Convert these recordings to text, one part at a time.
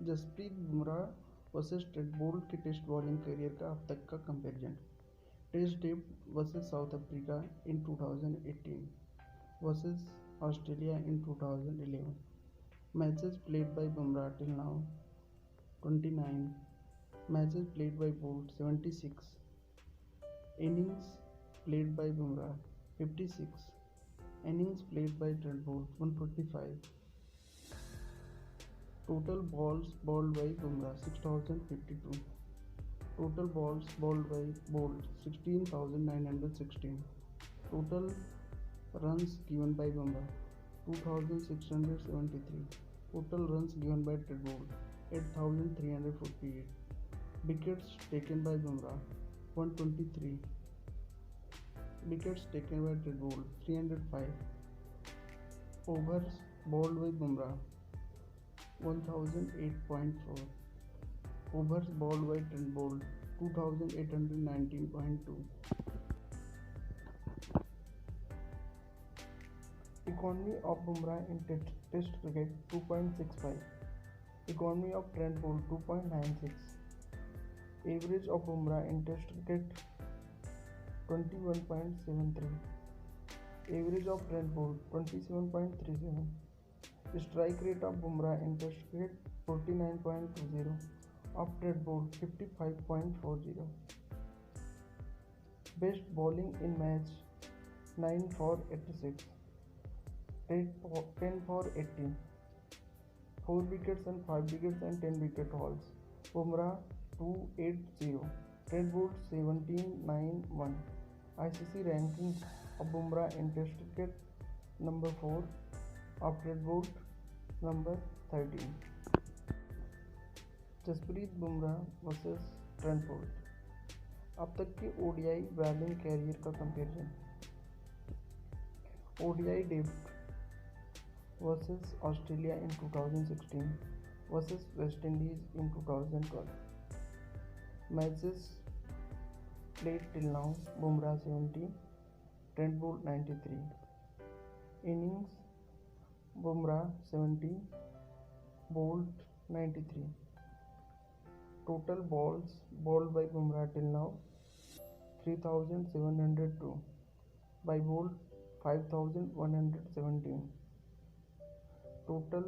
Jasprit Bumrah versus Trent Boult के test bowling career का अब तक का comparison. Test debut versus South Africa in 2018 versus Australia in 2011। Matches played by Bumrah till now 29, matches played by Boult 76, innings played by Bumrah 56, innings played by Trent Boult 125, total balls bowled by Bumrah 6052, total balls bowled by Boult 16916, total runs given by Bumrah 2673, total runs given by Trent Boult 8348, wickets taken by Bumrah 123, wickets taken by Trent Boult 305, overs bowled by Bumrah 1008.4, overs bowled by Trent Boult 2819.2. Economy of Bumrah in Test cricket 2.65, economy of Trent Boult 2.96, average of Bumrah in Test cricket 21.73, average of Trent Boult 27.37, strike rate of Bumrah in Test cricket 49.20, of Trent Boult 55.40, best bowling in match 9 for 86, rate 10 for 80, 4 wickets and 5 wickets and 10 wicket hauls. Bumrah 280, Trent Boult 1791. ICC ranking of Bumrah in Test cricket number 4, of Trent Boult number 13. Jasprit Bumrah versus Trent Boult. अब तक के ODI bowling career का comparison. ODI debut versus Australia in 2016 versus West Indies in 2012। Matches played till now Bumrah 70, Trent Boult 93, innings Bumrah 70, Boult 93, total balls bowled by Bumrah till now 3702, by Boult 5117, total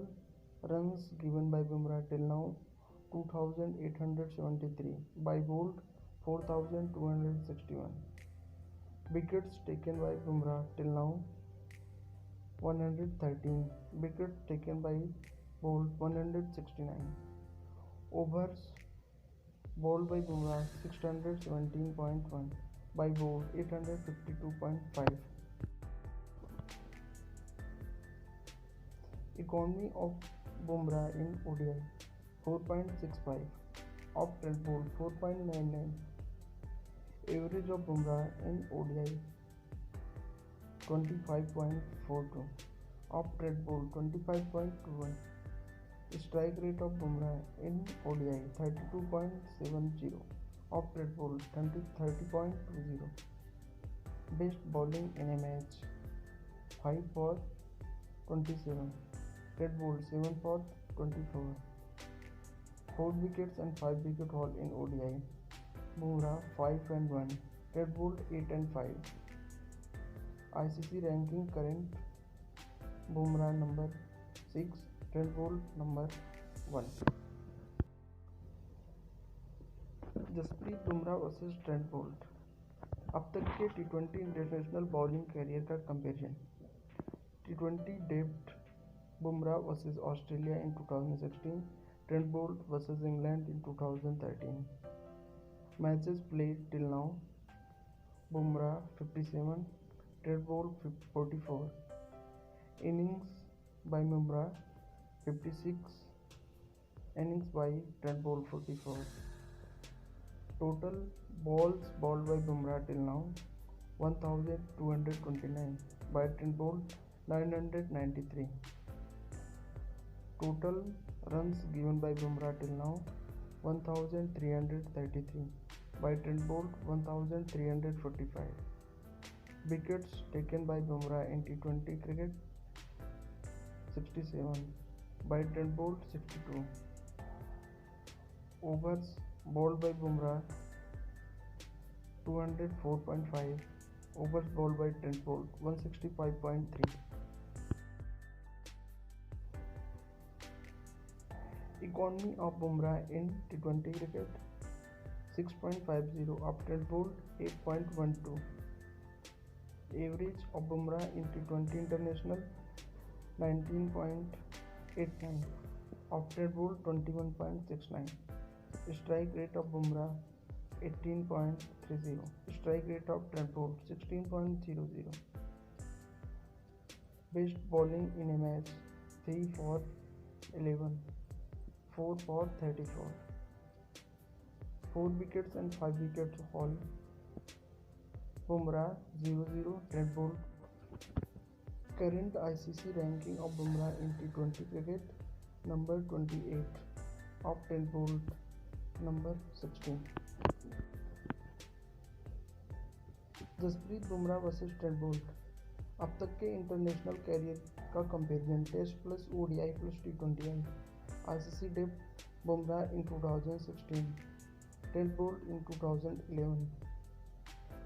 runs given by Bumrah till now 2873, by Boult 4261, wickets taken by Bumrah till now 113, wickets taken by Boult 169, overs bowled by Bumrah 617.1, by Boult 852.5. Economy of Bumrah in ODI 4.65, of Trent Boult 4.99, average of Bumrah in ODI 25.42, of Trent Boult 25.21, strike rate of Bumrah in ODI 32.70, of Trent Boult 30.20, best bowling in a match 5 for 27, Trent Boult 7 for 24, 4 wickets and 5 wicket haul in ODI. Bumrah 5 and 1, Trent Boult 8 and 5. ICC ranking current: Bumrah number 6, Trent Boult number 1. Jasprit Bumrah versus Trent Boult. अब तक के टी20 international bowling career का comparison. टी20 debut Bumrah versus Australia in 2016, Trent Boult versus England in 2013. Matches played till now: Bumrah 57, Trent Boult 44, innings by Bumrah 56, innings by Trent Boult 44, total balls bowled by Bumrah till now 1229, by Trent Boult 993, total runs given by Bumrah till now 1333, by Trent Boult 1345, wickets taken by Bumrah in T20 cricket 67, by Trent Boult 62, Overs bowled by Bumrah 204.5. Overs bowled by Trent Bolt 165.3. Economy of Bumrah in T20 cricket 6.50. Of Trent Bolt 8.12. Average of Bumrah in T20 international 19.89. Of Trent Bolt 21.69. Strike rate of Bumrah 18.30. Strike rate of Trent Bolt 16.00. Best bowling in a match 3 for 11, 4 for 34. 4 wickets and 5 wickets haul. Bumrah 0-0. Trent Bolt. Current ICC ranking of Bumrah in T20 cricket number 28. Of Trent Bolt number 16. Jasprit Bumrah versus Trent Boult. अब तक के international career का comparison test plus ODI plus T20I. ICC debut Bumrah in 2016, Trent Boult in 2011।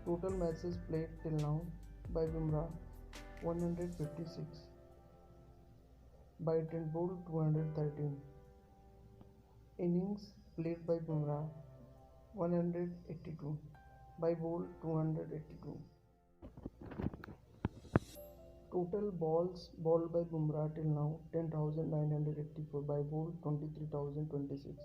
Total matches played till now by Bumrah 156, by Trent Boult 213। innings played by Bumrah 182, by Bolt 282. Total balls bowled by Bumrah till now 10,984, by Bolt 23,026.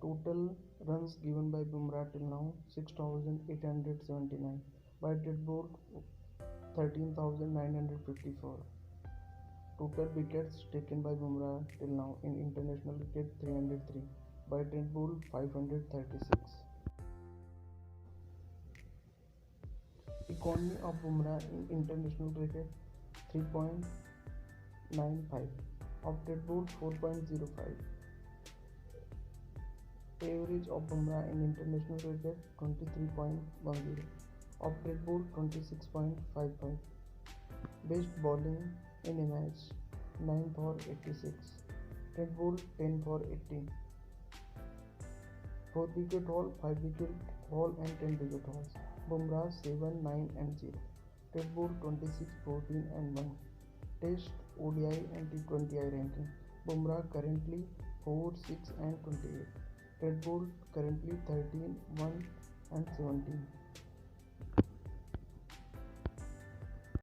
Total runs given by Bumrah till now 6,879, by Trent Bolt 13,954. Total wickets taken by Bumrah till now in international cricket 303, by Trent Bolt 536. Economy of Bumrah in international cricket 3.95, of Trent Bolt 4.05. Average of Bumrah in international cricket 23.10, of Trent Bolt 26.55. Best bowling in a match 9 for 86, Trent Bolt 10 for 18. 4 wicket haul, 5 wicket haul and 10 wicket hauls. Bumrah 7, 9 and 0. Trent Bolt 26, 14 and 1. Test, ODI and T20I ranking. Bumrah currently 4, 6 and 28. Trent Bolt currently 13, 1 and 17.